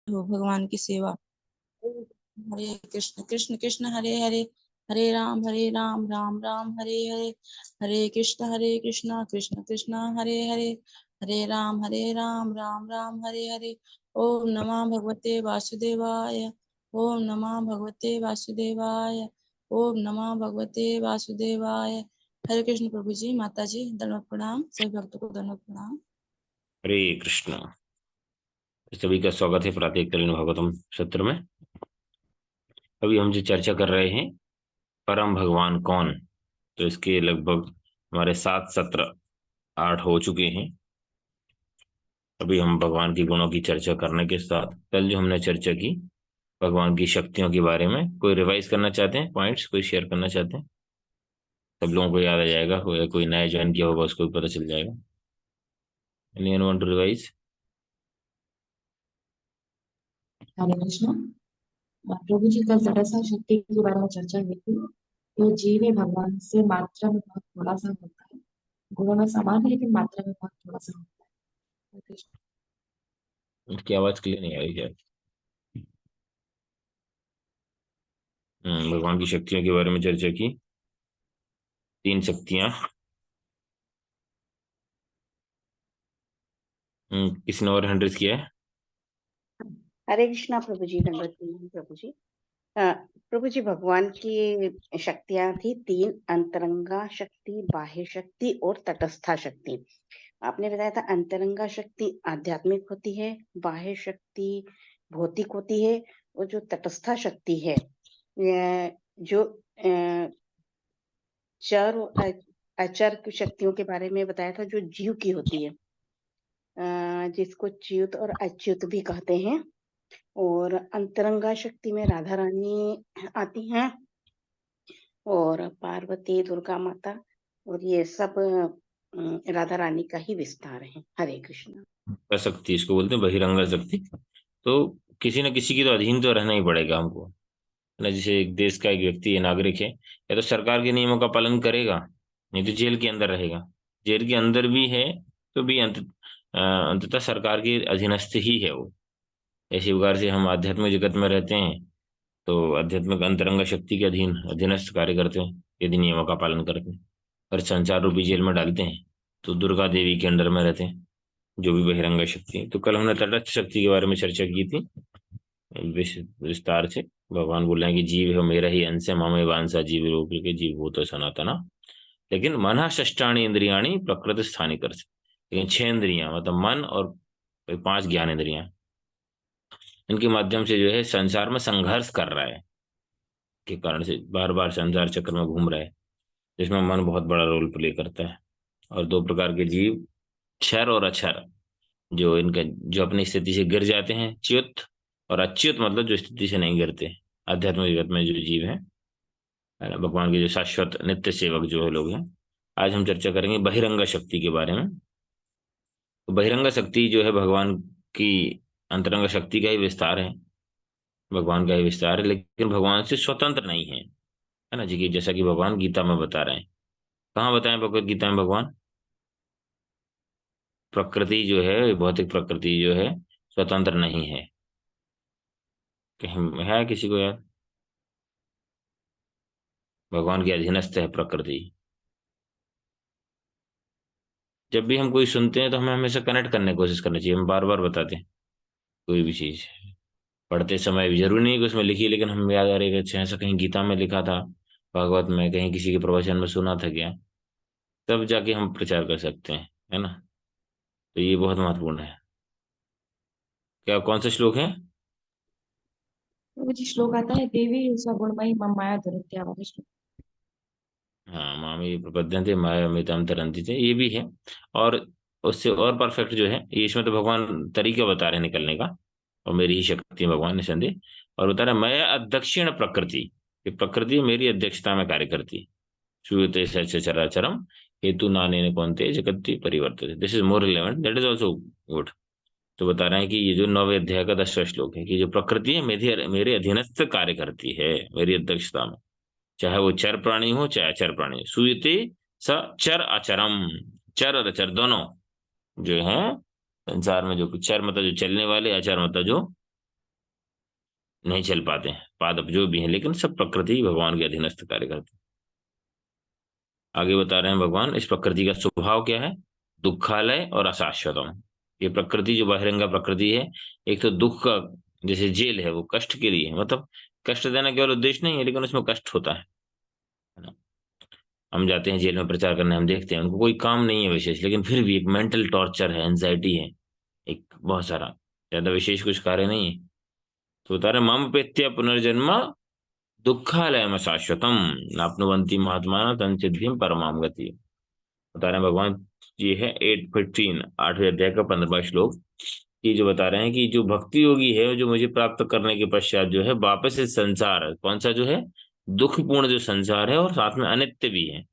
हो भगवान की सेवा। हरे कृष्ण कृष्ण कृष्ण हरे हरे, हरे राम राम राम हरे हरे, हरे कृष्ण कृष्ण कृष्ण हरे हरे, हरे राम राम राम हरे हरे। ओम नमः भगवते वासुदेवाय, ओम नमः भगवते वासुदेवाय, ओम नमः भगवते वासुदेवाय। हरे कृष्ण प्रभु जी, माता जी दंडवत प्रणाम, सभी भक्तों को दंडवत प्रणाम। हरे कृष्ण। सभी का स्वागत है प्रातःकालीन भागवतम सत्र में। अभी हम जो चर्चा कर रहे हैं परम भगवान कौन, तो इसके लगभग हमारे 7 सत्र 8 हो चुके हैं। अभी हम भगवान के गुणों की चर्चा करने के साथ कल जो हमने चर्चा की भगवान की शक्तियों के बारे में, कोई रिवाइज करना चाहते हैं, पॉइंट्स कोई शेयर करना चाहते हैं? सब लोगों को याद आ जाएगा, कोई नया ज्वाइन किया होगा उसको भी पता चल जाएगा। Anyone want to revise? Hare Krishna. प्रभु जी कल तटस्थ शक्ति के बारे में चर्चा हुई थी। तो जीव है भगवान से मात्रा में बहुत थोड़ा सा होता है, गुणों में समान है लेकिन मात्रा में बहुत थोड़ा सा होता है। हरे कृष्ण। उसकी आवाज क्लियर नहीं आ रही है। भगवान की शक्तियों के बारे में चर्चा की। 3 शक्तियां। किसने और हैंडल्स किया है? हरे कृष्णा प्रभु जी, दंडवत प्रणाम प्रभु जी। प्रभु जी, भगवान की शक्तियां थी 3, अंतरंगा शक्ति, बाह्य शक्ति और तटस्था शक्ति। आपने बताया था अंतरंगा शक्ति आध्यात्मिक होती है, बाह्य शक्ति भौतिक होती है, और जो तटस्था शक्ति है जो चर और अचर की शक्तियों के बारे में बताया था, जो जीव की होती है, जिसको च्युत और अच्युत भी कहते हैं। और अंतरंगा शक्ति में राधा रानी आती हैं और पार्वती, दुर्गा माता, और ये सब राधा रानी का ही विस्तार है। हरे कृष्ण। शक्ति इसको बोलते हैं बहिरंगा शक्ति। तो किसी न किसी की तो अधीन तो रहना ही पड़ेगा हमको, है ना। जैसे एक देश का एक व्यक्ति है, नागरिक है, या तो सरकार के नियमों का पालन करेगा, नहीं तो जेल के अंदर रहेगा। जेल के अंदर भी है तो भी अंततः सरकार के अधीनस्थ ही है वो। ऐसी प्रकार से हम आध्यात्मिक जगत में रहते हैं तो आध्यात्मिक अंतरंग शक्ति के अधीनस्थ कार्य करते हैं यदि नियमों का पालन करते हैं। और संसार रूपी जेल में डालते हैं तो दुर्गा देवी के अंडर में रहते हैं, जो भी बहिरंग शक्ति है। तो कल हमने तटस्थ शक्ति के बारे में चर्चा की थी विस्तार से। भगवान बोल रहे हैं कि जीव है मेरा ही अंश है, मामे वांसा जीव रूप के जीव भूत सनातना। लेकिन मन षष्ठाणी इंद्रियाणी प्रकृति स्थानी कर से, लेकिन 6 इंद्रियां मतलब मन और 5 ज्ञान इंद्रियां, इनके माध्यम से जो है संसार में संघर्ष कर रहा है, के कारण से बार बार संसार चक्र में घूम रहा है, जिसमें मन बहुत बड़ा रोल प्ले करता है। और 2 प्रकार के जीव, क्षर और अक्षर, जो इनका जो अपनी स्थिति से गिर जाते हैं, च्युत, और अच्युत मतलब जो स्थिति से नहीं गिरते। आध्यात्मिक जगत में जो जीव है ना, भगवान के जो शाश्वत नित्य सेवक जो है लोग हैं। आज हम चर्चा करेंगे बहिरंग शक्ति के बारे में। तो बहिरंग शक्ति जो है भगवान की अंतरंग शक्ति का ही विस्तार है, भगवान का ही विस्तार है, लेकिन भगवान से स्वतंत्र नहीं है ना जी। कि जैसा कि भगवान गीता में बता रहे हैं। कहाँ बताएं भगवत गीता में भगवान? प्रकृति जो है, भौतिक प्रकृति जो है स्वतंत्र नहीं है। कहीं है किसी को याद? भगवान के अधीनस्थ है प्रकृति। जब भी हम कोई सुनते हैं तो हमें हमेशा कनेक्ट करने की कोशिश करनी चाहिए। हम बार बार बताते हैं कोई भी चीज पढ़ते समय भी, जरूरी नहीं कि उसमें लिखी, लेकिन हम याद आ रही है अच्छा ऐसा कहीं गीता में लिखा था, भागवत में, कहीं किसी के प्रवचन में सुना था क्या, तब जाके हम प्रचार कर सकते हैं, है ना। तो ये बहुत महत्वपूर्ण है। क्या कौन सा श्लोक है? प्रभु जी श्लोक आता है, देवी सगुणमयी मम माया दुरत्या वाला श्लोक। हाँ, मामी प्रपद्यन्ते मायामितां तरन्ति थे, ये भी है। और उससे और परफेक्ट जो है ये, इसमें तो भगवान तरीका बता रहे हैं निकलने का, और मेरी ही शक्ति है भगवान निसंदेह। और बता रहा है मैं अध्यक्षिण प्रकृति, कि प्रकृति मेरी अध्यक्षता में कार्य करती है। श्रूयते सच चराचरम हेतु नानेन कौन्ते जगति परिवर्तते। This is more relevant, that is also good. तो बता रहे हैं कि ये जो 9वें अध्याय का 10वां श्लोक है कि जो प्रकृति है मेरे मेरे अधीनस्थ कार्य करती है, मेरी अध्यक्षता में। चाहे वो चर प्राणी हो चाहे अचर प्राणी हो। सूयते स चर अचरम, चर और अचर दोनों जो है संसार में, जो चर मतलब जो चलने वाले, अचर मतलब जो नहीं चल पाते हैं, पादप जो भी हैं, लेकिन सब प्रकृति ही भगवान के अधीनस्थ कार्य करते हैं। आगे बता रहे हैं भगवान, इस प्रकृति का स्वभाव क्या है? दुखालय और अशाश्वतम। ये प्रकृति जो बहिरंगा प्रकृति है, एक तो दुख का, जैसे जेल है वो कष्ट के लिए है, मतलब कष्ट देना केवल उद्देश्य नहीं है, लेकिन उसमें कष्ट होता है ना। हम जाते हैं जेल में प्रचार करने, हम देखते हैं उनको कोई काम नहीं है विशेष, लेकिन फिर भी एक मेंटल टॉर्चर है, एंजाइटी है, एक बहुत सारा, ज्यादा विशेष कुछ कार्य नहीं है। तो बता रहे मम पेत्य पुनर्जन्म दुखालयम शाश्वतम नाप्नुवन्ति महात्मा तंसिद्धिम परमाम गति। बता रहे हैं भगवान, ये है 8:15 8वें अध्याय का 15वां श्लोक। ये जो बता रहे हैं कि जो भक्ति योगी है, जो मुझे प्राप्त करने के पश्चात जो है वापस इस संसार, कौन सा जो है दुखपूर्ण जो संसार है और साथ में अनित्य भी है,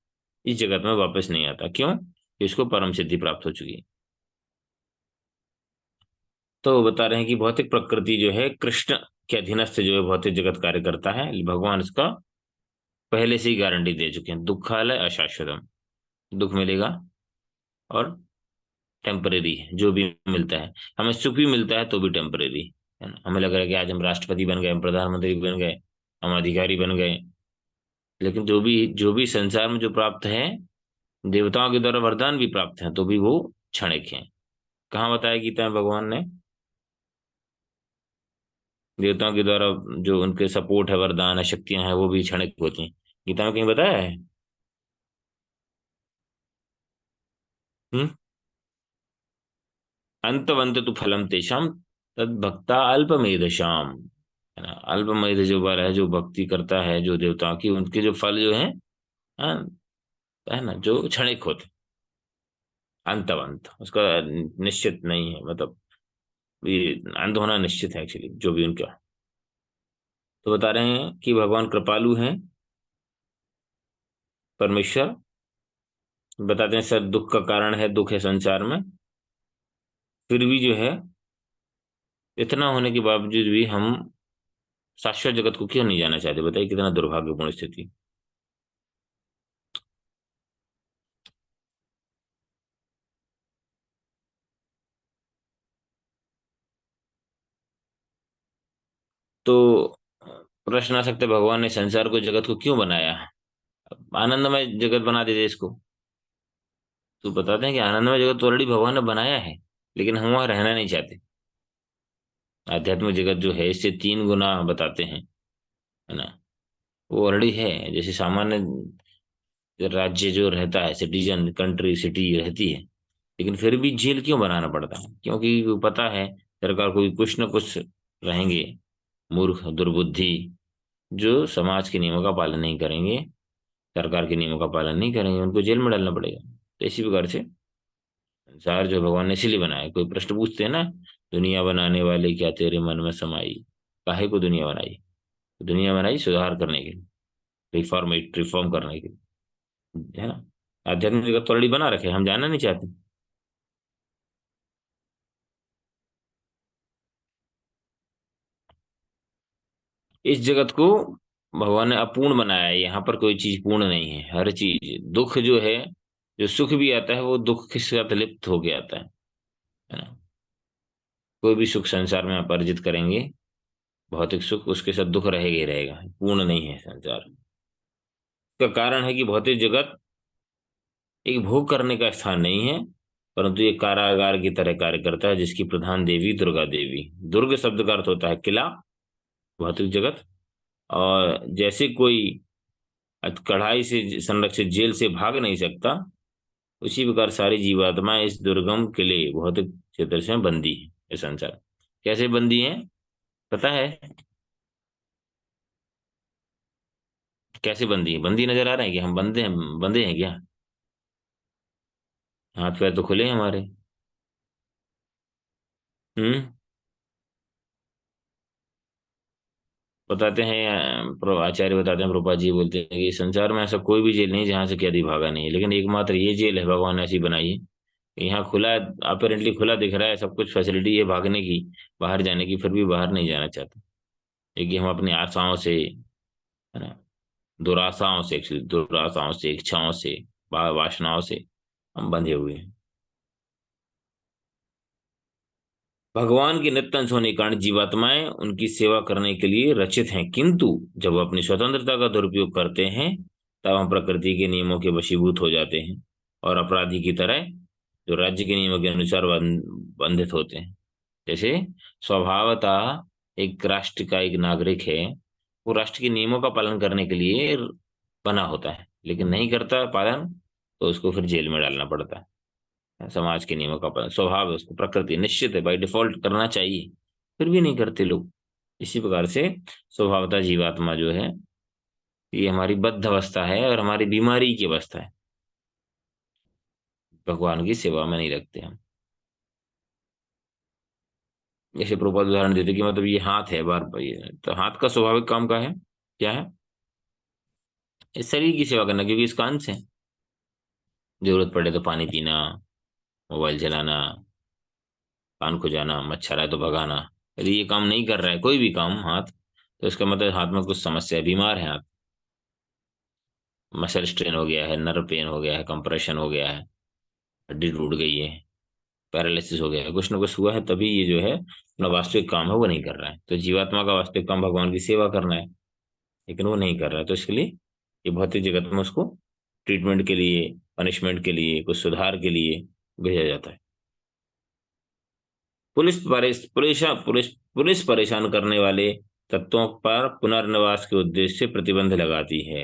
इस जगत में वापस नहीं आता। क्यों? इसको परम सिद्धि प्राप्त हो चुकी है। तो बता रहे हैं कि भौतिक प्रकृति जो है कृष्ण के अधीनस्थ जो है भौतिक जगत कार्य करता है, भगवान इसका पहले से ही गारंटी दे चुके हैं। दुखालय अशाश्वतम, दुख मिलेगा और टेम्परेरी है जो भी मिलता है। हमें सुख भी मिलता है तो भी टेम्परेरी है ना। हमें लग रहा है कि आज हम राष्ट्रपति बन गए, हम प्रधानमंत्री बन गए, हम अधिकारी बन गए, लेकिन जो भी संसार में जो प्राप्त है, देवताओं के द्वारा वरदान भी प्राप्त है, तो भी वो क्षणिक है। कहाँ बताया गीता में भगवान ने? देवताओं के द्वारा जो उनके सपोर्ट है, वरदान है, शक्तियां हैं, वो भी क्षणिक होती हैं। गीता में कहीं बताया है? हम्म। अंतवंत तो फलम तेषाम तद भक्ता अल्पमेधशाम, है ना। अल्पमेध जो वर है, जो भक्ति करता है जो देवताओं की, उनके जो फल जो है, हाँ, है ना, जो क्षणिक होते, अंतवंत उसका निश्चित नहीं है, मतलब ये अंत होना निश्चित है एक्चुअली, जो भी उनका। तो बता रहे हैं कि भगवान कृपालु हैं, परमेश्वर। बताते हैं सर दुख का कारण है, दुख है संसार में, फिर भी जो है इतना होने के बावजूद भी हम शाश्वत जगत को क्यों नहीं जाना चाहते? बताइए कितना दुर्भाग्यपूर्ण स्थिति। तो प्रश्न आ सकते हैं, भगवान ने संसार को, जगत को क्यों बनाया? आनंदमय जगत बना देते इसको। तो बताते हैं कि आनंदमय जगत तो ऑलरेडी भगवान ने बनाया है, लेकिन हम वहां रहना नहीं चाहते। आध्यात्मिक जगत जो है इससे 3 गुना बताते हैं, है ना। वो ऑलरेडी है, जैसे सामान्य राज्य जो रहता है, सिटीजन कंट्री सिटी रहती है, लेकिन फिर भी जेल क्यों बनाना पड़ता है? क्योंकि वो पता है सरकार को कुछ न कुछ रहेंगे मूर्ख दुर्बुद्धि, जो समाज के नियमों का पालन नहीं करेंगे, सरकार के नियमों का पालन नहीं करेंगे, उनको जेल में डालना पड़ेगा। तो इसी प्रकार से संसार जो भगवान ने इसीलिए बनाया। कोई प्रश्न पूछते हैं ना, दुनिया बनाने वाले क्या तेरे मन में समाई, काहे को दुनिया बनाई? तो दुनिया बनाई सुधार करने के लिए, रिफॉर्म करने के लिए, है ना। आध्यात्मिक जगत तो ऑलरेडी बना रखे, हम जानना नहीं चाहते। इस जगत को भगवान ने अपूर्ण बनाया है, यहाँ पर कोई चीज पूर्ण नहीं है, हर चीज दुख जो है, जो सुख भी आता है वो दुख के साथ लिप्त होके आता है ना। कोई भी सुख संसार में आप अर्जित करेंगे, भौतिक सुख, उसके साथ दुख रहेगा ही रहेगा, पूर्ण नहीं है संसार। इसका कारण है कि भौतिक जगत एक भोग करने का स्थान नहीं है, परंतु ये कारागार की तरह कार्य करता है, जिसकी प्रधान देवी दुर्गा देवी। दुर्ग शब्द का अर्थ होता है किला, भौतिक जगत। और जैसे कोई कढ़ाई से संरक्षित जेल से भाग नहीं सकता, उसी प्रकार सारी जीवात्माएं इस दुर्गम किले भौतिक क्षेत्र से बंदी है। ये संसार कैसे बंदी है पता है? कैसे बंदी है? बंदी नजर आ रहे हैं कि हम बंदे हैं, बंदे हैं क्या? हाथ पैर तो खुले हैं हमारे। हम्म। बताते हैं आचार्य बताते हैं, प्रभुपाद जी बोलते हैं कि संसार में ऐसा कोई भी जेल नहीं जहां से कैदी भागा नहीं है, लेकिन एकमात्र ये जेल है भगवान ने ऐसी बनाई है कि यहाँ खुला, अपेरेंटली खुला दिख रहा है, सब कुछ फैसिलिटी है भागने की, बाहर जाने की, फिर भी बाहर नहीं जाना चाहते। क्योंकि हम अपनी आशाओं से, है ना, दुराशाओं से, एक्चुअली दुराशाओं से, इच्छाओं से, वासनाओं से हम बंधे हुए हैं। भगवान के नित्य अंश होने के कारण जीवात्माएं उनकी सेवा करने के लिए रचित हैं, किंतु जब वो अपनी स्वतंत्रता का दुरुपयोग करते हैं तब हम प्रकृति के नियमों के वशीभूत हो जाते हैं और अपराधी की तरह जो राज्य के नियमों के अनुसार बंधित होते हैं। जैसे स्वभावतः एक राष्ट्र का एक नागरिक है, वो राष्ट्र के नियमों का पालन करने के लिए बना होता है, लेकिन नहीं करता पालन तो उसको फिर जेल में डालना पड़ता है। समाज के नियमों का पालन स्वभाव है, उसको प्रकृति निश्चित है, बाई डिफॉल्ट करना चाहिए, फिर भी नहीं करते लोग। इसी प्रकार से स्वभावतः जीवात्मा जो है ये हमारी बद्ध अवस्था है और हमारी बीमारी की अवस्था है, भगवान की सेवा में नहीं लगते हम। जैसे प्रभुपाद उदाहरण देते कि मतलब ये हाथ है, बार ये तो हाथ का स्वाभाविक काम का है क्या है, इस शरीर की सेवा करना, क्योंकि इसका अंश है। जरूरत पड़े तो पानी पीना, मोबाइल चलाना, कान खुजाना, मच्छर है तो भगाना। यदि ये काम नहीं कर रहा है कोई भी काम हाथ, तो इसका मतलब हाथ में कुछ समस्या है, बीमार है हाथ। मसल स्ट्रेन हो गया है, नर्व पेन हो गया है, कंप्रेशन हो गया है, हड्डी टूट गई है, पैरालिसिस हो गया है, कुछ ना कुछ हुआ है, तभी ये जो है अपना वास्तविक काम है वो नहीं कर रहा है। तो जीवात्मा का वास्तविक काम भगवान की सेवा करना है, लेकिन वो नहीं कर रहा है, तो इसके लिए ये भौतिक जगत में उसको ट्रीटमेंट के लिए, पनिशमेंट के लिए, कुछ सुधार के लिए भेजा जाता है। पुलिस परेशान करने वाले तत्वों पर पुनर्वास के उद्देश्य से प्रतिबंध लगाती है।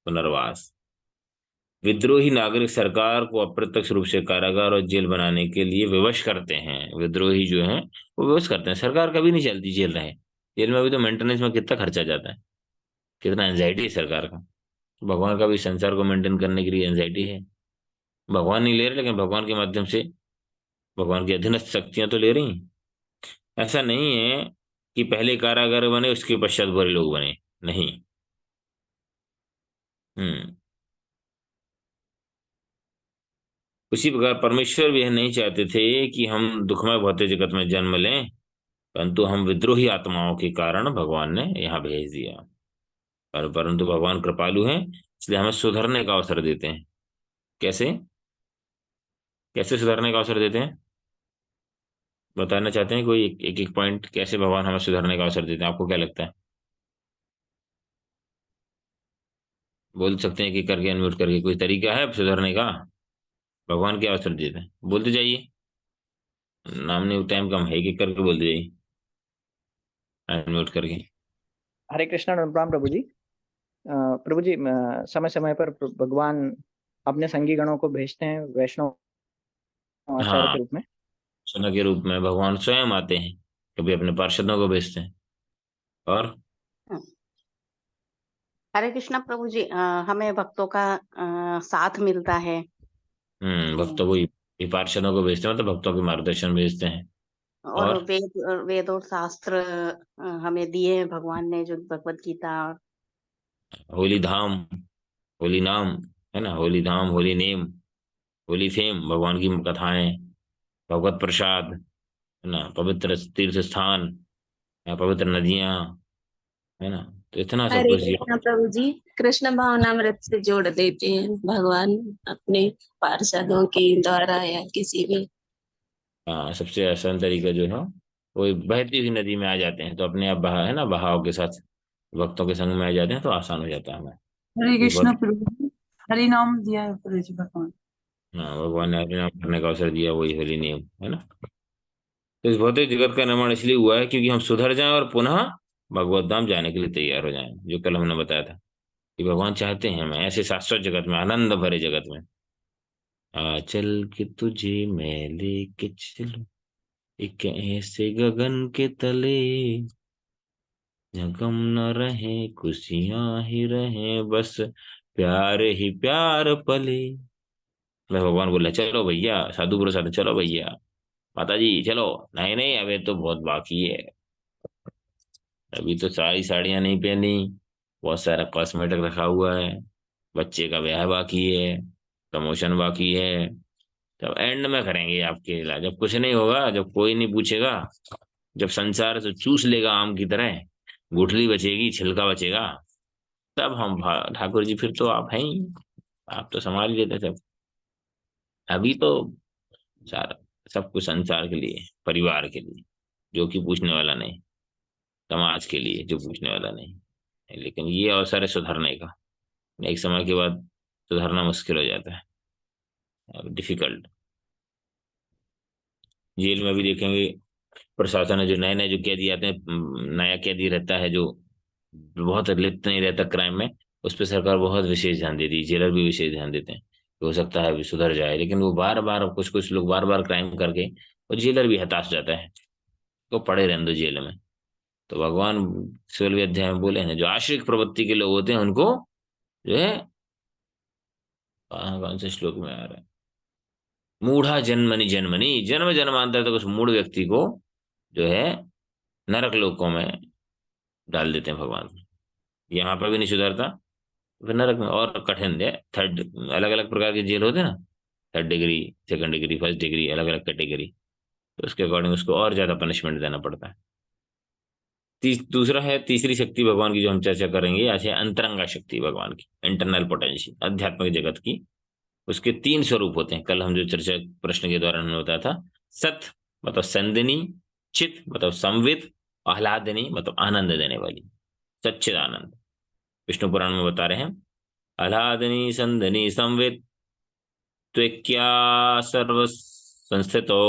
पुनर्वास विद्रोही नागरिक सरकार को अप्रत्यक्ष रूप से कारागार और जेल बनाने के लिए विवश करते हैं। विद्रोही जो है वो विवश करते हैं, सरकार कभी नहीं चलती जेल रहे। जेल में भी तो मेंटेनेंस में कितना खर्चा जाता है, कितना एंजाइटी है सरकार का। भगवान का भी संसार को मेंटेन करने के लिए एंजाइटी है। भगवान नहीं ले रहे, लेकिन भगवान के माध्यम से भगवान की अधीनस्थ शक्तियां तो ले रही हैं। ऐसा नहीं है कि पहले कारागार बने उसके पश्चात बुरे लोग बने, नहीं। हम्म उसी प्रकार परमेश्वर भी यह नहीं चाहते थे कि हम दुखमय भौतिक जगत में जन्म लें, परंतु हम विद्रोही आत्माओं के कारण भगवान ने यहाँ भेज दिया। परंतु भगवान कृपालु हैं, इसलिए हमें सुधरने का अवसर देते हैं। कैसे कैसे सुधरने का अवसर देते हैं, बताना चाहते हैं कोई एक एक पॉइंट, कैसे भगवान हमें सुधरने का अवसर देते हैं, आपको क्या लगता है? बोल सकते हैं कि करके, अनम्यूट करके, कोई तरीका है सुधरने का? भगवान क्या अवसर देते हैं, बोलते जाइए। नाम नहीं, टाइम कम है, कि करके बोलते जाइए अनम्यूट करके। हरे कृष्णा राम प्रभु जी। प्रभु जी, समय समय पर भगवान अपने संगी गणों को भेजते हैं वैष्णव आचार्य हाँ, के रूप में। सुना के रूप में भगवान स्वयं आते हैं, कभी अपने पार्षदों को भेजते हैं। और हरे कृष्णा प्रभु जी, हमें भक्तों का साथ मिलता है। भक्तों को ही पार्षदों को भेजते हैं, मतलब भक्तों के मार्गदर्शन भेजते हैं। और और वेद और शास्त्र हमें दिए हैं भगवान ने, जो भगवत गीता। होली धाम, होली नाम, है ना, होली धाम, होली नेम, होली फेम, भगवान की कथाएं, भगवत प्रसाद, है ना, पवित्र तीर्थ स्थान, या पवित्र नदियां, है ना, तो इतना सब हरे कुछ दिया। कृष्णा प्रभु जी, कृष्ण भावनामृत से जोड़ देते हैं भगवान अपने पार्षदों के द्वारा या किसी भी। हाँ, सबसे आसान तरीका जो है वो बहती हुई नदी में आ जाते हैं, तो अपने आप बहा, है ना, बहाव के साथ भक्तों के संग में आ जाते हैं, तो आसान हो जाता है हमें। हरे इस कृष्णा बहुत, प्रभु जी, हरि नाम दिया है प्रभु जी भगवान। हाँ, भगवान ने हरिनाम करने का अवसर दिया, वही होली नियम, है ना। तो इस भौतिक जगत का निर्माण इसलिए हुआ है क्योंकि हम सुधर जाएं और पुनः भगवत धाम जाने के लिए तैयार हो जाएं, जो कल हमने बताया था कि भगवान चाहते हैं हमें ऐसे शाश्वत जगत में, आनंद भरे जगत में। चल के तुझे मैं लेके चलूं एक ऐसे गगन के तले, जहाँ गम न रहे खुशियां ही रहे, बस प्यार ही प्यार पले। मैं भगवान बोला चलो भैया, साधु पुरुष आते, चलो भैया, माता जी चलो। नहीं नहीं, अबे तो बहुत बाकी है, अभी तो सारी साड़ियां नहीं पहनी, बहुत सारा कॉस्मेटिक रखा हुआ है, बच्चे का ब्याह बाकी है, प्रमोशन बाकी है। तब एंड में करेंगे आपके इलाज, जब कुछ नहीं होगा, जब कोई नहीं पूछेगा, जब संसार से चूस लेगा आम की तरह, गुठली बचेगी, छिलका बचेगा, तब हम ठाकुर जी फिर तो आप हैं ही, आप तो संभाल ही लेते सब। अभी तो सारा सब कुछ संसार के लिए, परिवार के लिए जो कि पूछने वाला नहीं, समाज के लिए जो पूछने वाला नहीं, लेकिन ये अवसर है सुधरने का। एक समय के बाद सुधरना मुश्किल हो जाता है, डिफिकल्ट। जेल में भी देखेंगे प्रशासन ने जो नए नए जो कैदी आते हैं, नया कैदी रहता है जो बहुत लिप्त नहीं रहता क्राइम में, उस पर सरकार बहुत विशेष ध्यान देती है, जेलर भी विशेष ध्यान देते हैं कि हो सकता है अभी सुधर जाए, लेकिन वो बार बार, कुछ कुछ लोग बार बार क्राइम करके, और जेलर भी हताश हो जाता है, तो पड़े रहने दो जेल में। तो भगवान 16वें अध्याय में बोले हैं, जो आश्रित प्रवृत्ति के लोग होते हैं उनको जो है, कौन से श्लोक में आ रहा है, मूढ़ा जन्मनि जन्मनि, जन्म जन्मांतर तक उस मूढ़ व्यक्ति को जो है नरक लोकों में डाल देते हैं भगवान। यहाँ पर भी नहीं सुधरता, फिर नरक में और कठिन है। थर्ड, अलग अलग प्रकार के जेल होते हैं ना, 3rd degree, 2nd degree, 1st degree, अलग अलग कैटेगरी, तो उसके अकॉर्डिंग उसको और ज्यादा पनिशमेंट देना पड़ता है। दूसरा है तीसरी शक्ति भगवान की जो हम चर्चा करेंगे आज है अंतरंगा शक्ति भगवान की, इंटरनल पोटेंशियल, आध्यात्मिक जगत की। उसके 3 स्वरूप होते हैं। कल हम जो चर्चा प्रश्न के दौरान हमने बताया था, सत मतलब संदिनी, चित मतलब संवित, आह्लादिनी मतलब आनंद देने वाली, सच्चिद आनंद। विष्णु पुराण में बता रहे हैं, आह्लादिनी संदिनी संवित त्वेक्या सर्व संस्थितो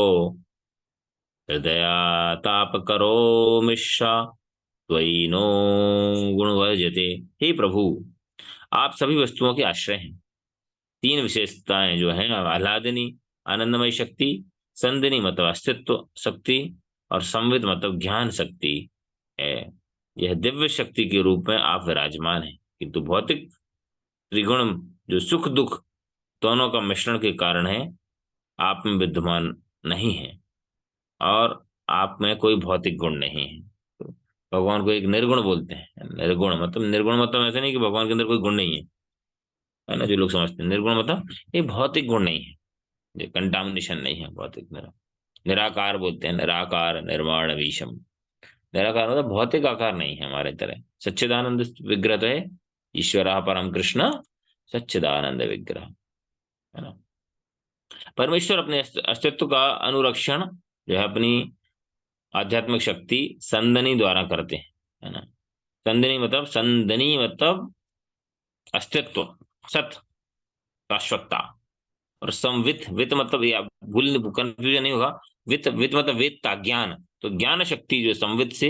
हृदया ताप करो मिश्रा त्वयि नो गुण वर्जते। हे प्रभु, आप सभी वस्तुओं के आश्रय हैं। 3 विशेषताएं जो हैं, आह्लादिनी आनंदमय शक्ति, संदिनी मतलब अस्तित्व शक्ति, और संविद मतलब ज्ञान शक्ति है। यह दिव्य शक्ति के रूप में आप विराजमान हैं, किंतु भौतिक त्रिगुण जो सुख दुख दोनों का मिश्रण के कारण है, आप में विद्यमान नहीं है, और आप में कोई भौतिक गुण नहीं है। तो भगवान को एक निर्गुण बोलते हैं। निर्गुण मतलब ऐसा नहीं कि भगवान के अंदर कोई गुण नहीं है ना, जो लोग समझते हैं निर्गुण मतलब ये भौतिक गुण नहीं है, ये कंटामिनेशन नहीं है भौतिक। निराकार बोलते हैं, निराकार निर्माण विषम। निराकार मतलब भौतिक आकार नहीं है हमारे तरह। सच्चिदानंद विग्रह तो है, ईश्वर परम कृष्ण सच्चिदानंद विग्रह, है ना। परमेश्वर अपने अस्तित्व का अनुरक्षण जो है अपनी आध्यात्मिक शक्ति संदनी द्वारा करते हैं, है ना। संदनी मतलब अस्तित्व, सत, शाश्वतता, और संवित, वित मतलब ये भूल कंफ्यूजन नहीं होगा, वित वित मतलब वेदता, ज्ञान। तो ज्ञान शक्ति जो संवित से,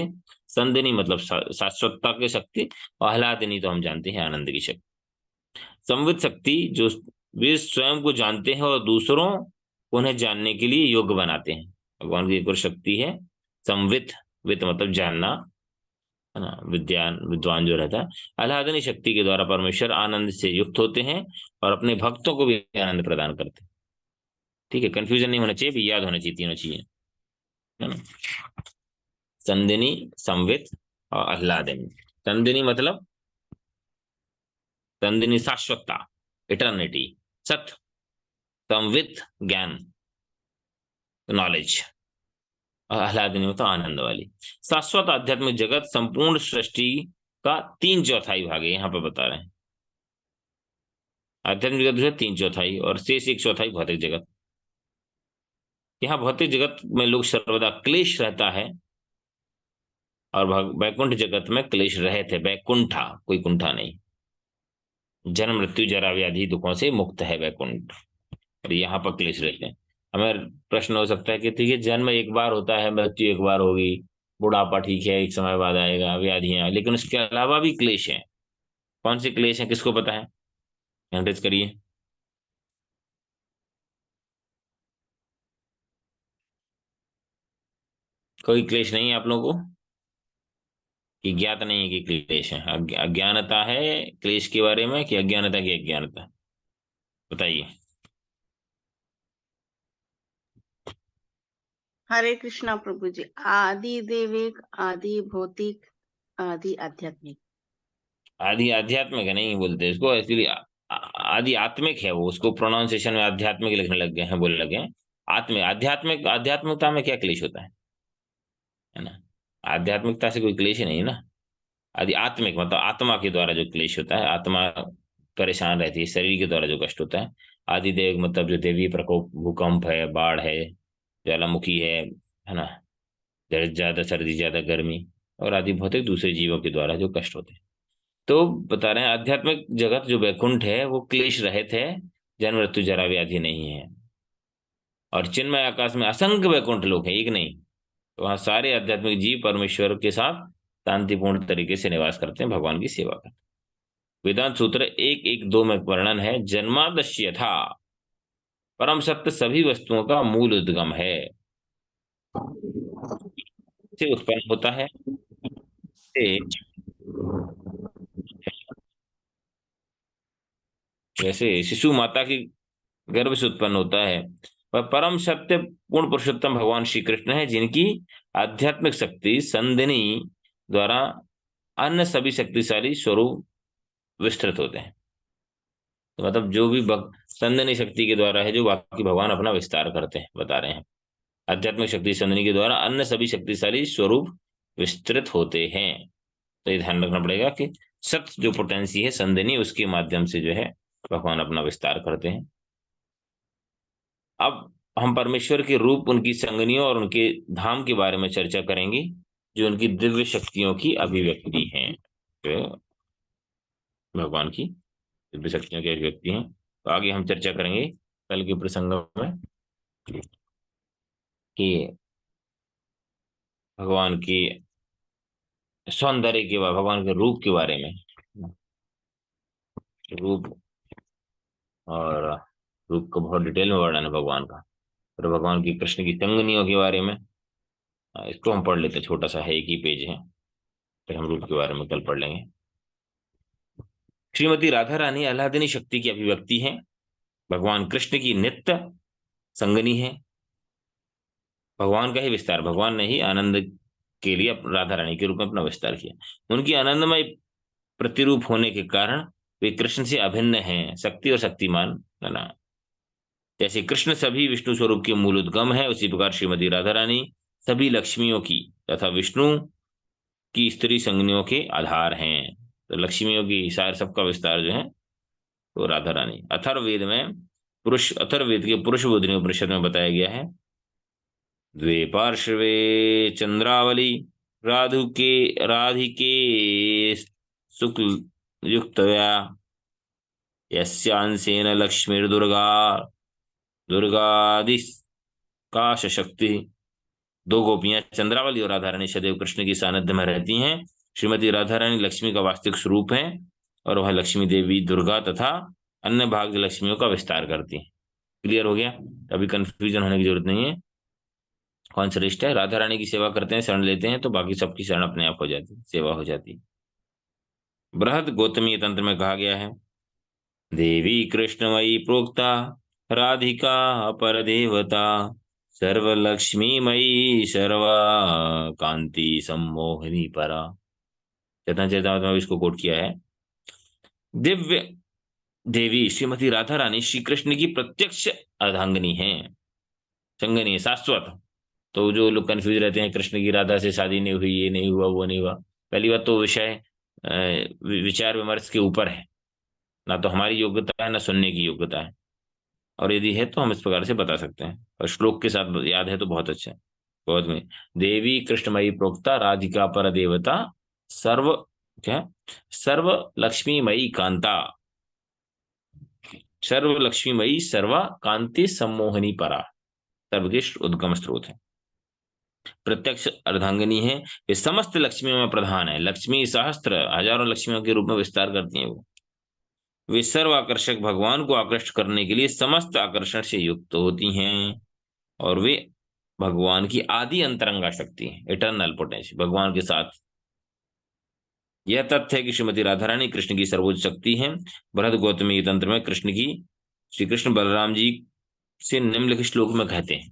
संदिनी मतलब शाश्वतता की शक्ति, और आह्लादिनी तो हम जानते हैं आनंद की शक्ति। संवित शक्ति जो वे स्वयं को जानते हैं और दूसरों को उन्हें जानने के लिए योग्य बनाते हैं। भगवान की एक और शक्ति है संवित, वित मतलब जानना, है ना, विद्वान जो रहता है। आह्लादनी शक्ति के द्वारा परमेश्वर आनंद से युक्त होते हैं और अपने भक्तों को भी आनंद प्रदान करते हैं। ठीक है, कंफ्यूजन नहीं होना चाहिए भी, याद होना चाहिए, तीनों चीजें, है ना। संदिनी, संवित और आह्लादनी। संदिनी मतलब संदिनी शाश्वतता, इटर्निटी, सत, संवित ज्ञान, नॉलेज, और आह्लादनी मतलब आनंद वाली। शाश्वत आध्यात्मिक जगत संपूर्ण सृष्टि का 3/4 भाग है, यहाँ पर बता रहे हैं। आध्यात्मिक जगत है 3/4 और शेष 1/4 भौतिक जगत। यहाँ भौतिक जगत में लोग सर्वदा क्लेश रहता है, और वैकुंठ जगत में क्लेश रहे थे। वैकुंठा, कोई कुंठा नहीं, जन्म मृत्यु जरा व्याधि दुखों से मुक्त है वैकुंठ, और यहाँ पर क्लेश रहते हैं। हमें प्रश्न हो सकता है कि ठीक है, जन्म एक बार होता है, मृत्यु एक बार होगी, बुढ़ापा ठीक है एक समय बाद आएगा, व्याधियां, लेकिन उसके अलावा भी क्लेश है। कौन से क्लेश है, किसको पता है, एंट्रेस करिए। कोई क्लेश नहीं है आप लोगों को, कि ज्ञात नहीं है कि क्लेश है? अज्ञानता है क्लेश के बारे में, कि अज्ञानता की अज्ञानता, बताइए। हरे कृष्णा प्रभु जी। आदि देविक, आदि भौतिक, आदि आध्यात्मिक। आदि आध्यात्मिक है, नहीं बोलते इसको एक्चुअली, आदि आत्मिक है वो, उसको प्रोनाउंसिएशन में आध्यात्मिक लिखने लग गए हैं, बोलने लगे हैं। आध्यात्मिक, आध्यात्मिकता में क्या क्लेश होता है ना। आध्यात्मिकता से कोई क्लेश ही नहीं है ना। आदि आत्मिक मतलब आत्मा के द्वारा जो क्लेश होता है, आत्मा परेशान रहती है, शरीर के द्वारा जो कष्ट होता है। आदि देव मतलब जो देवी प्रकोप, भूकंप है, बाढ़ है, ज्वालामुखी है ना, ज्यादा सर्दी ज्यादा गर्मी और आदि भौतिक दूसरे जीवों के द्वारा जो कष्ट होते हैं। तो बता रहे हैं आध्यात्मिक जगत जो वैकुंठ है वो क्लेश रहित है, जन्म मृत्यु जरा व्याधि नहीं है। और चिन्मय आकाश में असंख्य वैकुंठ लोग हैं, एक नहीं। तो वहां सारे आध्यात्मिक जीव परमेश्वर के साथ शांतिपूर्ण तरीके से निवास करते हैं, भगवान की सेवा करते हैं। वेदांत सूत्र 1:1-2 में वर्णन है, जन्मादस्य था परम सत्य सभी वस्तुओं का मूल उद्गम है, से उत्पन्न होता है, से जैसे शिशु माता की गर्भ से उत्पन्न होता है। वह परम सत्य पूर्ण पुरुषोत्तम भगवान श्री कृष्ण है, जिनकी आध्यात्मिक शक्ति संदिनी द्वारा अन्य सभी शक्तिशाली स्वरूप विस्तृत होते हैं। तो मतलब जो भी संदिनी शक्ति के द्वारा है जो बाकी भगवान अपना विस्तार करते हैं, बता रहे हैं आध्यात्मिक शक्ति संदिनी के द्वारा अन्य सभी शक्तिशाली स्वरूप विस्तृत होते हैं। तो ये ध्यान रखना पड़ेगा कि सत्य जो पोटेंसी है संदिनी, उसके माध्यम से जो है भगवान अपना विस्तार करते हैं। अब हम परमेश्वर के रूप, उनकी संगनियों और उनके धाम के बारे में चर्चा करेंगे, जो उनकी दिव्य शक्तियों की अभिव्यक्ति हैं। तो भगवान की दिव्य शक्तियों की अभिव्यक्ति हैं। तो आगे हम चर्चा करेंगे कल के प्रसंग में कि भगवान की सौंदर्य के बारे, भगवान के रूप के बारे में, रूप और रूप का बहुत डिटेल में वर्णन है भगवान का। और भगवान की कृष्ण की संगनियों के बारे में इसको हम पढ़ लेते हैं, छोटा सा है, एक ही पेज है, फिर हम रूप के बारे में कल पढ़ लेंगे। श्रीमती राधा रानी आह्लादिनी शक्ति की अभिव्यक्ति है, भगवान कृष्ण की नित्य संगनी है। भगवान का ही विस्तार, भगवान ने ही आनंद के लिए राधा रानी के रूप में अपना विस्तार किया। उनकी आनंदमय प्रतिरूप होने के कारण वे कृष्ण से अभिन्न हैं, शक्ति और शक्तिमान, है ना। जैसे कृष्ण सभी विष्णु स्वरूप के मूल उद्गम है, उसी प्रकार श्रीमती राधा रानी सभी लक्ष्मियों की तथा विष्णु की स्त्री संगनियों के आधार हैं। तो लक्ष्मियों की सार सबका विस्तार जो है तो राधा रानी। अथर्ववेद के पुरुष बोधिनी उपनिषद में बताया गया है, द्वे पार्श्वे चंद्रावली राधिके शुक्ल युक्तया यस्यांसेन लक्ष्मीर्दुर्गा दुर्गादिकाश शक्ति। दो गोपियां चंद्रावली और राधा रानी सदैव कृष्ण की सानिध्य में रहती हैं। श्रीमती राधा रानी लक्ष्मी का वास्तविक स्वरूप है और वह लक्ष्मी देवी, दुर्गा तथा अन्य भाग लक्ष्मियों का विस्तार करती है। क्लियर हो गया? अभी कंफ्यूजन होने की जरूरत नहीं है। कौन श्रेष्ठ है? राधा रानी की सेवा करते हैं, शरण लेते हैं तो बाकी सबकी शरण अपने आप हो जाती है, सेवा हो जाती है। बृहद गौतमी तंत्र में कहा गया है, देवी कृष्णमयी प्रोक्ता राधिका पर देवता सर्वलक्ष्मीमयी सर्वा कांति सम्मोहिनी परा। चेतन में इसको कोट किया है। दिव्य देवी श्रीमती राधा रानी श्री कृष्ण की प्रत्यक्ष अर्धांगिनी है, संगनी है, शाश्वत। तो जो लोग कंफ्यूज रहते हैं कृष्ण की राधा से शादी नहीं हुई, ये नहीं हुआ, वो नहीं हुआ, पहली बात तो विषय विचार विमर्श के ऊपर है, ना तो हमारी योग्यता है ना सुनने की योग्यता है, और यदि है तो हम इस प्रकार से बता सकते हैं, और श्लोक के साथ याद है तो बहुत अच्छा है। बहुत में देवी कृष्णमयी प्रोक्ता राधिका पर देवता सर्व क्या सर्व लक्ष्मीमयी कांता, सर्व लक्ष्मीमयी सर्वा कांति सम्मोहनी परा, सर्वोत्कृष्ट उद्गम स्रोत है, प्रत्यक्ष अर्धांगिनी है। ये समस्त लक्ष्मियों में प्रधान है, लक्ष्मी सहस्त्र हजारों लक्ष्मियों के रूप में विस्तार करती हैं वो। वे सर्व आकर्षक भगवान को आकृष्ट करने के लिए समस्त आकर्षण से युक्त होती हैं, और वे भगवान की आदि अंतरंगा शक्ति है, इटर्नल पोटेंशियल भगवान के साथ। यह तथ्य है कि श्रीमती राधा रानी कृष्ण की सर्वोच्च शक्ति है। बृहद गौतमी तंत्र में कृष्ण की श्री कृष्ण बलराम जी से निम्नलिखित श्लोक में कहते हैं,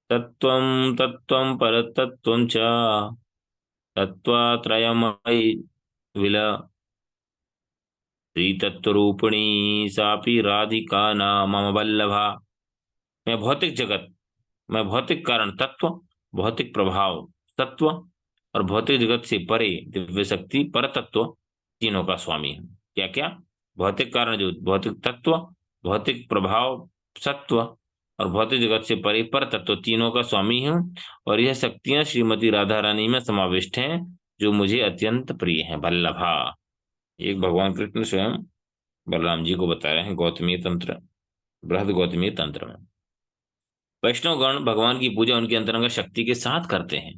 तत्त्वं तत्त्वं परतत्त्वं च तत्त्वत्रयमयि विल श्रीतत्त्वरूपिणी सापि राधिका नाम मम वल्लभा। मैं भौतिक जगत, मैं भौतिक कारण तत्व, भौतिक प्रभाव तत्व और भौतिक जगत से परे दिव्य शक्ति पर तत्व तीनों का स्वामी हूं। क्या क्या? भौतिक कारण जो भौतिक तत्व, भौतिक प्रभाव सत्व और भौतिक जगत से परे पर तत्व तीनों का स्वामी हूँ, और यह शक्तियां श्रीमती राधा रानी में समाविष्ट हैं, जो मुझे अत्यंत प्रिय हैं। वल्लभा, एक भगवान कृष्ण स्वयं बलराम जी को बता रहे हैं गौतमीय तंत्र, बृहद गौतमीय तंत्र में। वैष्णव गण भगवान की पूजा उनकी अंतरंग शक्ति के साथ करते हैं,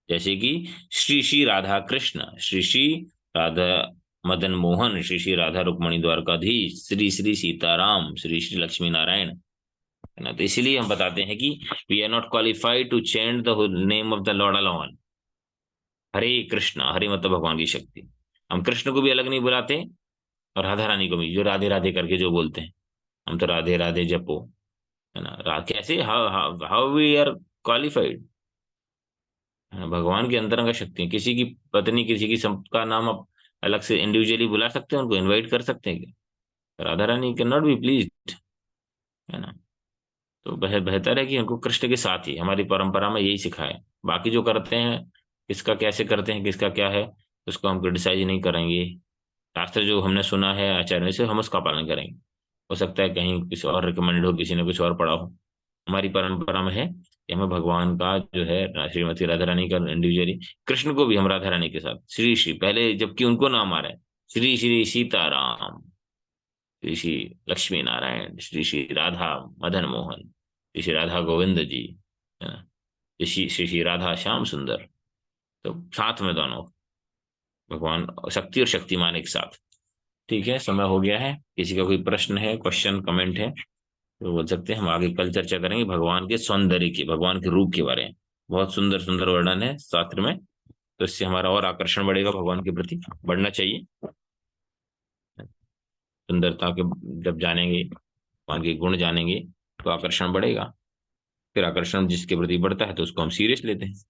जैसे कि श्री श्री राधा कृष्ण, श्री श्री राधा मदन मोहन, श्री श्री राधा रुक्मणी द्वारकाधीश, श्री श्री सीताराम, श्री श्री लक्ष्मी नारायण, है ना। तो इसीलिए हम बताते हैं कि we are not qualified to chant the name of the lord alone. Hare Krishna, Hare मतलब भगवान की शक्ति। हम कृष्ण को भी अलग नहीं बुलाते, और राधा रानी को भी, जो राधे राधे करके जो बोलते हैं, हम तो राधे राधे जपो, है ना। कैसे, how how we are qualified. भगवान के अंतरंग का शक्ति है। किसी की पत्नी, किसी की का नाम आप अलग से इंडिविजुअली बुला सकते हैं, उनको इनवाइट कर सकते हैं क्या? Radha Rani can not be pleased, है ना। तो बेहतर है कि उनको कृष्ण के साथ ही, हमारी परंपरा में यही सिखाया है। बाकी जो करते हैं, किसका कैसे करते हैं, किसका क्या है, उसको हम क्रिटिसाइज नहीं करेंगे। शास्त्र जो हमने सुना है आचार्य से, हम उसका पालन करेंगे। हो सकता है कहीं किसी और रिकमेंडेड हो, किसी ने कुछ और पढ़ा हो। हमारी परंपरा में है कि हमें भगवान का जो है, श्रीमती राधा रानी का इंडिविजुअली, कृष्ण को भी हम राधा रानी के साथ श्री श्री, पहले जबकि उनको नाम आ रहा है, श्री श्री सीताराम, श्री श्री लक्ष्मी नारायण, श्री श्री राधा मदन मोहन, श्री श्री राधा गोविंद जी, है ना, श्री श्री राधा श्याम सुंदर। तो साथ में दोनों भगवान, शक्ति और शक्तिमान एक साथ। ठीक है, समय हो गया है। किसी का कोई प्रश्न है, क्वेश्चन, कमेंट है तो बोल सकते हैं। हम आगे कल चर्चा करेंगे भगवान के सौंदर्य की, भगवान के रूप के बारे में। बहुत सुंदर सुंदर वर्णन है शास्त्र में, तो इससे हमारा और आकर्षण बढ़ेगा, भगवान के प्रति बढ़ना चाहिए। सुंदरता के जब जानेंगे, भगवान के गुण जानेंगे, तो आकर्षण बढ़ेगा। फिर आकर्षण जिसके प्रति बढ़ता है तो उसको हम सीरियस लेते हैं।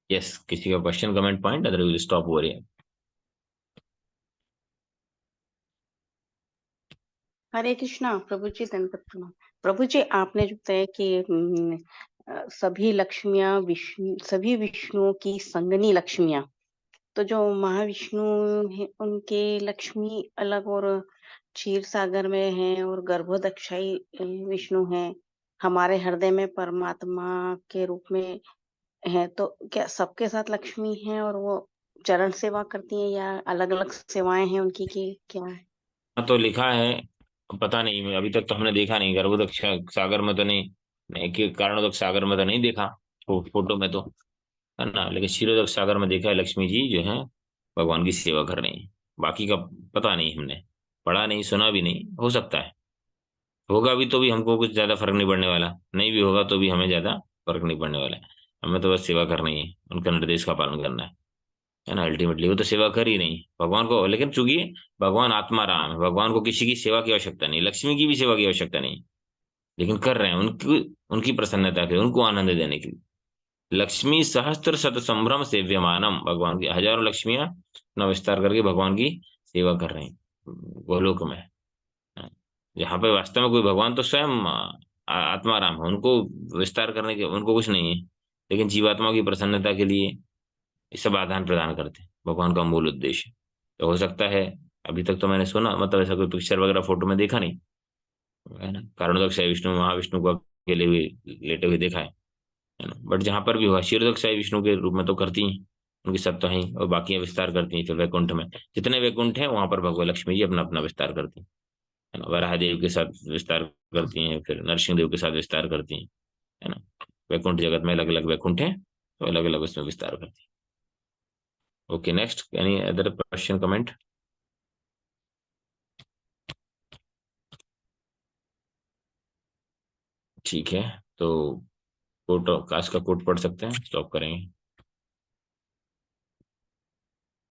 यस, किसी का question, comment, point, other will stop over here. Hare Krishna प्रभु जी, दंडवत प्रणाम। प्रभु जी, आपने जो बताया कि सभी लक्ष्मियां सभी विष्णुओं की संगनी लक्ष्मियां, तो जो महाविष्णु है उनके लक्ष्मी अलग, और क्षीर सागर में है, और गर्भोदक्षाई विष्णु है, हमारे हृदय में परमात्मा के रूप में है। तो क्या सबके साथ लक्ष्मी है और वो चरण सेवा करती हैं, या अलग अलग सेवाएं हैं उनकी, की क्या है? तो लिखा है, पता नहीं, मैं अभी तक तो हमने देखा नहीं, गर्भोदक सागर में तो नहीं, नहीं कि कारणोदक सागर में तो नहीं देखा, फोटो में तो, है ना। लेकिन क्षीरोदक सागर में देखा है लक्ष्मी जी जो है भगवान की सेवा कर रही है। बाकी का पता नहीं, हमने पढ़ा नहीं, सुना भी नहीं। हो सकता है होगा भी, तो भी हमको कुछ ज्यादा फर्क नहीं पड़ने वाला, नहीं भी होगा तो भी हमें ज्यादा फर्क नहीं पड़ने वाला है। हमें तो बस सेवा करनी है, उनका निर्देश का पालन करना है ना। अल्टीमेटली वो तो सेवा कर ही नहीं भगवान को, लेकिन चूंकि भगवान आत्मा राम है, भगवान को किसी की सेवा की आवश्यकता नहीं, लक्ष्मी की भी सेवा की आवश्यकता नहीं, लेकिन कर रहे हैं उनकी, उनकी प्रसन्नता के लिए, उनको आनंद देने के लिए। लक्ष्मी सहस्त्र शत संभ्रम सेव्यमानम, भगवान की हजारों लक्ष्मियां अपना विस्तार करके भगवान की सेवा कर रही हैं गोलोक में। यहाँ पे वास्तव में कोई भगवान तो स्वयं आत्मा राम है, उनको विस्तार करने के, उनको कुछ नहीं है, लेकिन जीवात्मा की प्रसन्नता के लिए ये सब आदान प्रदान करते हैं, भगवान का मूल उद्देश्य। तो हो सकता है, अभी तक तो मैंने सुना, मतलब ऐसा कोई पिक्चर वगैरह फोटो में देखा नहीं, है ना। कारणोदक विष्णु, महाविष्णु को अकेले हुए लेटे हुए देखा है ना। बट जहां पर भी हुआ, क्षीरोदक विष्णु के रूप में तो करती हैं, उनकी सत्ता ही, और बाकी विस्तार करती हैं। फिर वैकुंठ में जितने वैकुंठ हैं वहां पर भगवान लक्ष्मी जी अपना अपना विस्तार करती हैं, है ना। वराह देव के साथ विस्तार करती हैं, फिर नरसिंह देव के साथ विस्तार करती हैं, है ना। वैकुंठ जगत में अलग अलग वैकुंठ हैं, तो अलग अलग उसमें विस्तार करती हैं। Okay, next, any other question, comment? ठीक है, तो कोट, कास्ट का कोट पढ़ सकते हैं, स्टॉप करेंगे।